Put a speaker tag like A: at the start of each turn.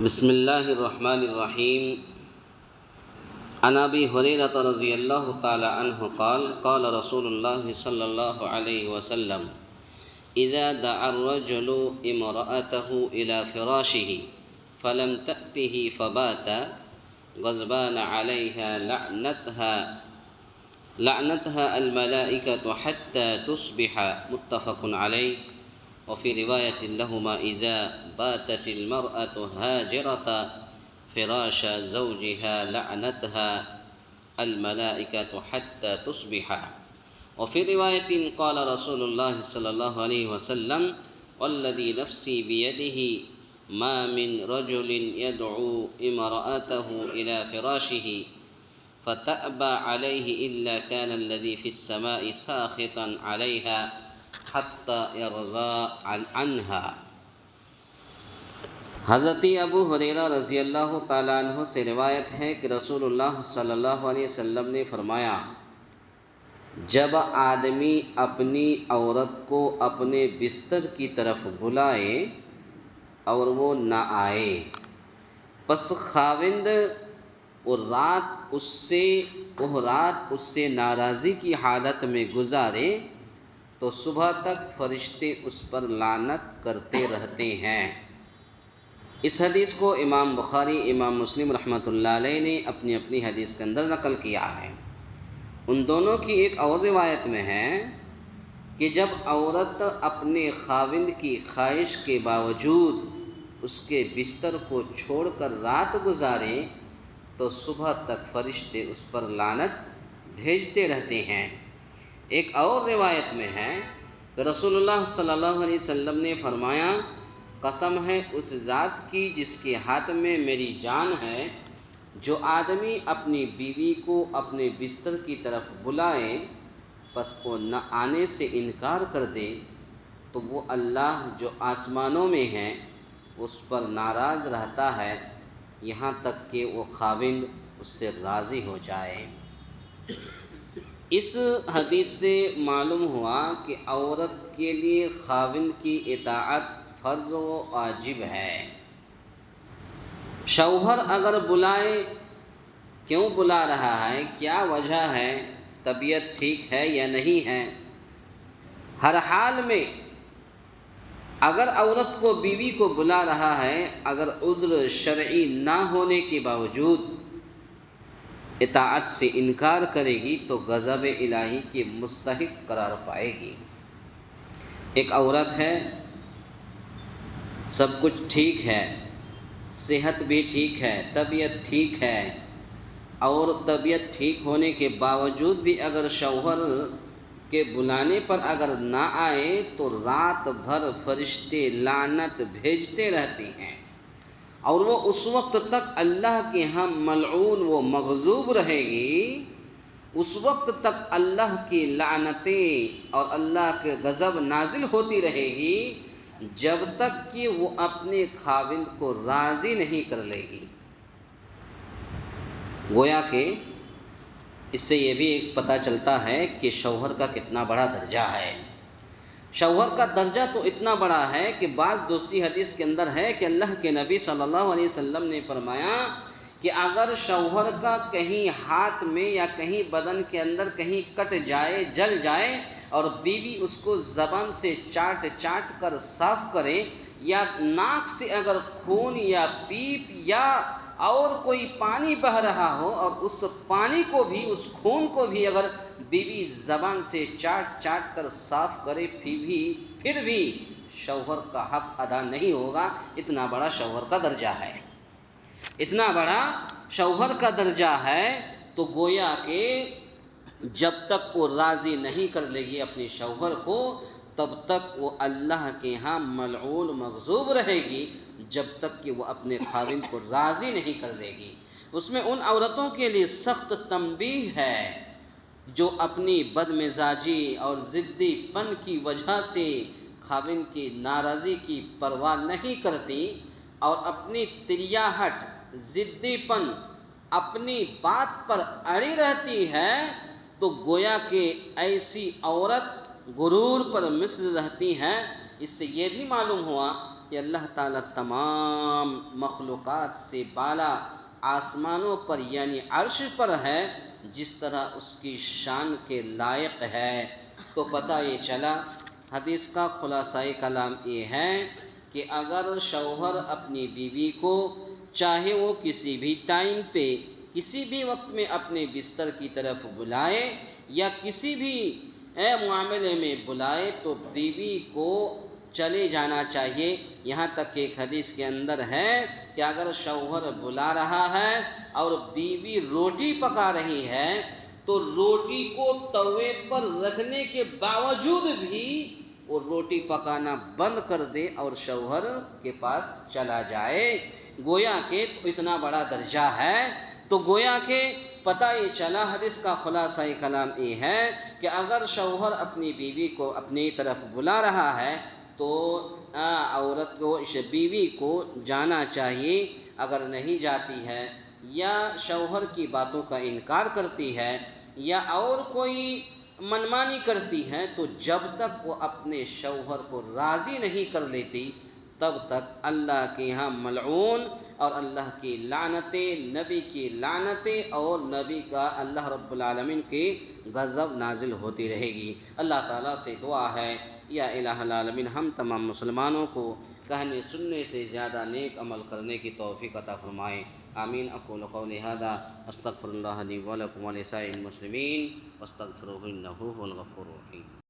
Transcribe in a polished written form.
A: بسم اللہ الرحمن الرحیم عن ابی ہریرہ رضی اللہ تعالی عنہ قال قال رسول اللہ صلی اللہ علیہ وسلم اذا دعا الرجل امرأته الى فراشه فلم تأته فبات غضبان عليها لعنتها الملائكة حتى تصبح متفق عليه. وفي رواية لهما إذا باتت المرأة هاجرة فراش زوجها لعنتها الملائكة حتى تصبح. وفي رواية قال رسول الله صلى الله عليه وسلم والذي نفسي بيده ما من رجل يدعو امرأته إلى فراشه فتأبى عليه إلا كان الذي في السماء ساخطا عليها حتى يرضى عنها. حضرت ابو ہریرہ رضی اللہ تعالیٰ عنہ سے روایت ہے کہ رسول اللہ صلی اللہ علیہ وسلم نے فرمایا، جب آدمی اپنی عورت کو اپنے بستر کی طرف بلائے اور وہ نہ آئے، پس خاوند وہ رات اس سے ناراضی کی حالت میں گزارے تو صبح تک فرشتے اس پر لعنت کرتے رہتے ہیں. اس حدیث کو امام بخاری، امام مسلم رحمۃ اللہ علیہ نے اپنی اپنی حدیث کے اندر نقل کیا ہے. ان دونوں کی ایک اور روایت میں ہے کہ جب عورت اپنے خاوند کی خواہش کے باوجود اس کے بستر کو چھوڑ کر رات گزارے تو صبح تک فرشتے اس پر لعنت بھیجتے رہتے ہیں. ایک اور روایت میں ہے کہ رسول اللہ صلی اللہ علیہ وسلم نے فرمایا، قسم ہے اس ذات کی جس کے ہاتھ میں میری جان ہے، جو آدمی اپنی بیوی کو اپنے بستر کی طرف بلائے پس وہ نہ آنے سے انکار کر دے تو وہ اللہ جو آسمانوں میں ہے اس پر ناراض رہتا ہے یہاں تک کہ وہ خاوند اس سے راضی ہو جائے. اس حدیث سے معلوم ہوا کہ عورت کے لیے خاوند کی اطاعت فرض و واجب ہے. شوہر اگر بلائے، کیوں بلا رہا ہے، کیا وجہ ہے، طبیعت ٹھیک ہے یا نہیں ہے، ہر حال میں اگر عورت کو بیوی کو بلا رہا ہے، اگر عذر شرعی نہ ہونے کے باوجود اطاعت سے انکار کرے گی تو غضب الہی کے مستحق قرار پائے گی. ایک عورت ہے، سب کچھ ٹھیک ہے، صحت بھی ٹھیک ہے، طبیعت ٹھیک ہے، اور طبیعت ٹھیک ہونے کے باوجود بھی اگر شوہر کے بلانے پر اگر نہ آئے تو رات بھر فرشتے لعنت بھیجتے رہتے ہیں، اور وہ اس وقت تک اللہ کے ہاں ملعون و مغضوب رہے گی، اس وقت تک اللہ کی لعنتیں اور اللہ کے غضب نازل ہوتی رہے گی جب تک کہ وہ اپنے خاوند کو راضی نہیں کر لے گی. گویا کہ اس سے یہ بھی ایک پتہ چلتا ہے کہ شوہر کا کتنا بڑا درجہ ہے. شوہر کا درجہ تو اتنا بڑا ہے کہ بعض دوسری حدیث کے اندر ہے کہ اللہ کے نبی صلی اللہ علیہ وسلم نے فرمایا کہ اگر شوہر کا کہیں ہاتھ میں یا کہیں بدن کے اندر کہیں کٹ جائے، جل جائے، اور بیوی اس کو زبان سے چاٹ کر صاف کرے، یا ناک سے اگر خون یا پیپ یا اور کوئی پانی بہہ رہا ہو اور اس پانی کو بھی، اس خون کو بھی اگر بیوی زبان سے چاٹ کر صاف کرے پھر بھی شوہر کا حق ادا نہیں ہوگا. اتنا بڑا شوہر کا درجہ ہے، اتنا بڑا شوہر کا درجہ ہے. تو گویا کہ جب تک وہ راضی نہیں کر لے گی اپنے شوہر کو تب تک وہ اللہ کے ہاں ملعون مغضوب رہے گی، جب تک کہ وہ اپنے خاوند کو راضی نہیں کر لے گی. اس میں ان عورتوں کے لیے سخت تنبیہ ہے جو اپنی بدمزاجی اور ضدی پن کی وجہ سے خاوند کی ناراضی کی پرواہ نہیں کرتی اور اپنی تریاہٹ، ضدی پن، اپنی بات پر اڑی رہتی ہے، تو گویا کہ ایسی عورت غرور پر مصر رہتی ہیں. اس سے یہ بھی معلوم ہوا کہ اللہ تعالیٰ تمام مخلوقات سے بالا آسمانوں پر یعنی عرش پر ہے، جس طرح اس کی شان کے لائق ہے۔ تو پتہ یہ چلا، حدیث کا خلاصۂ کلام یہ ہے کہ اگر شوہر اپنی بیوی کو چاہے وہ کسی بھی ٹائم پہ کسی بھی وقت میں اپنے بستر کی طرف بلائے یا کسی بھی معاملے میں بلائے تو بیوی کو چلے جانا چاہیے۔ یہاں تک کہ ایک حدیث کے اندر ہے کہ اگر شوہر بلا رہا ہے اور بیوی روٹی پکا رہی ہے تو روٹی کو توے پر رکھنے کے باوجود بھی وہ روٹی پکانا بند کر دے اور شوہر کے پاس چلا جائے۔ گویا کہ اتنا بڑا درجہ ہے۔ تو گویا کہ پتہ یہ چلا، حدیث کا خلاصہ کلام یہ ہے کہ اگر شوہر اپنی بیوی کو اپنی طرف بلا رہا ہے تو عورت کو بیوی کو جانا چاہیے۔ اگر نہیں جاتی ہے یا شوہر کی باتوں کا انکار کرتی ہے یا اور کوئی منمانی کرتی ہے تو جب تک وہ اپنے شوہر کو راضی نہیں کر لیتی تب تک اللہ کے یہاں ملعون اور اللہ کی لعنتیں، نبی کی لعنتیں اور نبی کا اللہ رب العالمین کی غضب نازل ہوتی رہے گی۔ اللہ تعالیٰ سے دعا ہے یا الہ العالمین ہم تمام مسلمانوں کو کہنے سننے سے زیادہ نیک عمل کرنے کی توفیق عطا فرمائے۔ آمین۔ اقول قولی ھذا استغفر اللہ لی ولکم ولسائر المسلمین واستغفروہ انہ ھو الغفور الرحیم۔